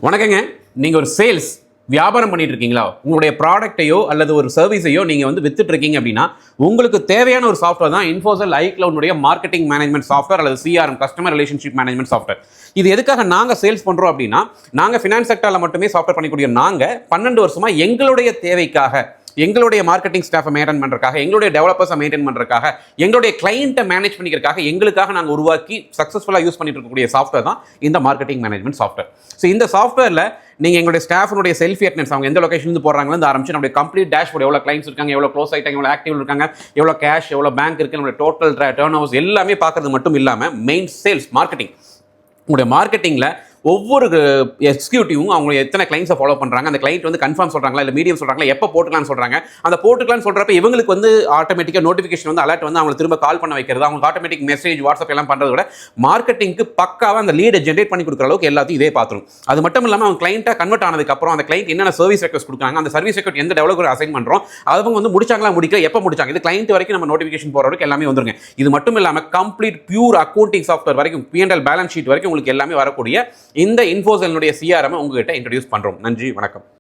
வணக்கங்க. நீங்கள் ஒரு சேல்ஸ் வியாபாரம் பண்ணிட்டு இருக்கீங்களா? உங்களுடைய ப்ராடக்ட்டையோ அல்லது ஒரு சர்வீஸையோ நீங்கள் வித்துட்டு இருக்கீங்க அப்படின்னா உங்களுக்கு தேவையான ஒரு சாஃப்ட்வேர் தான் இன்ஃபோசல் ஐக்ளவுடைய மார்க்கெட்டிங் மேனேஜ்மெண்ட் சாஃப்ட்வேர் அல்லது CRM customer relationship management software. இது எதுக்காக நாங்கள் சேல்ஸ் பண்ணுறோம் அப்படின்னா, நாங்கள் ஃபினான்ஸ் செக்டரில் மட்டுமே சாஃப்ட்வேர் பண்ணிக்கூடிய நாங்கள் 12 வருஷமாக எங்களுடைய தேவைக்காக, எங்களுடைய மார்க்கெட்டிங் ஸ்டாஃபை மெயின்டைன் பண்ணுறதுக்காக, எங்களுடைய டெவலப்பர்ஸை மெயின்டைன் பண்ணுறதுக்காக, எங்களுடைய கிளைண்ட்டை மேனேஜ் பண்ணிக்கிறதுக்காக எங்களுக்காக நாங்கள் உருவாக்கி சக்ஸஸ்ஃபுல்லாக யூஸ் பண்ணிட்டு இருக்கக்கூடிய சாஃப்ட்வேர் தான் இந்த மார்க்கெட்டிங் மேனேஜ்மெண்ட் சாஃப்ட்வேர். ஸோ இந்த சாஃப்ட்வேரில் நீங்கள் எங்களுடைய ஸ்டாஃபுடைய செல்ஃபி அட்டெண்டன்ஸ், அவங்க எந்த லொகேஷன் போடுறாங்கன்னு ஆரம்பிச்சு நம்மளுடைய கம்ப்ளீட் டேஷ்போர்ட், எவ்வளோ கிளைண்ட்ஸ் இருக்காங்க, எவ்வளோ க்ளோஸ் ஆகிட்டாங்க, எவ்வளோ ஆக்டிவ் இருக்காங்க, எவ்வளோ கேஷ், எவ்வளோ பேங்க் இருக்குது, நம்மளுடைய டோட்டல் டர்ன் ஓவர்ஸ் எல்லாமே பார்க்கறது மட்டும் இல்லாமல் மெயின் சேல்ஸ் மார்க்கெட்டிங், உங்களுடைய மார்க்கெட்டிங்கில் ஒவ்வொரு எக்ஸிக்யூட்டிவும் அவங்க எத்தனை கிளைண்ட்ஸை ஃபாலோ பண்ணுறாங்க, அந்த கிளைண்ட் கன்ஃபார்ம் சொல்கிறாங்களா இல்லை மீடியம் சொல்கிறாங்களா, எப்போ போட்டுக்கலாம்னு சொல்கிறாங்க, அந்த போட்டுக்கலாம்னு சொல்கிறப்ப இவங்களுக்கு ஆட்டோமேட்டிக்காக நோட்டிஃபிகேஷன் அலர்ட் அவங்களை திரும்ப கால் பண்ண வைக்கிறது, அவங்க ஆட்டோமேட்டிக் மெசேஜ் வாட்ஸ்அப் எல்லாம் பண்ணுறத விட மார்க்கெட்டிங்க்கு பக்காவாக அந்த லீடை ஜென்ரேட் பண்ணி கொடுக்குற அளவுக்கு எல்லாத்தையும் இதே பார்த்துரும். அது மட்டும் இல்லாமல் அவங்க கிளைண்ட்டாக கன்வெர்ட் ஆனதுக்கப்புறம் அந்த கிளைண்ட் என்னென்ன சர்வீஸ் ரெக்வஸ்ட் கொடுக்குறாங்க, அந்த சர்வீஸ் ரெக்வஸ்ட் எந்த டெவலப்பர் அசைன் பண்ணுறோம், அவங்க முடிச்சாங்களா, முடிக்கல, எப்போ முடிச்சாங்க, இது கிளைண்ட் வரைக்கும் நம்ம நோட்டிஃபிகேஷன் போகிற வரைக்கும் எல்லாமே வந்துருங்க. இது மட்டும் இல்லாமல் கம்ப்ளீட் பியூர் அக்கௌண்டிங் சாஃப்ட்வேர் வரைக்கும், P&L பேலன்ஸ் ஷீட் வரைக்கும் உங்களுக்கு எல்லாமே வரக்கூடிய இந்த இன்ஃபோசல் சிஆர்எம் உங்ககிட்ட இன்ட்ரோடியூஸ் பண்றோம். நன்றி, வணக்கம்.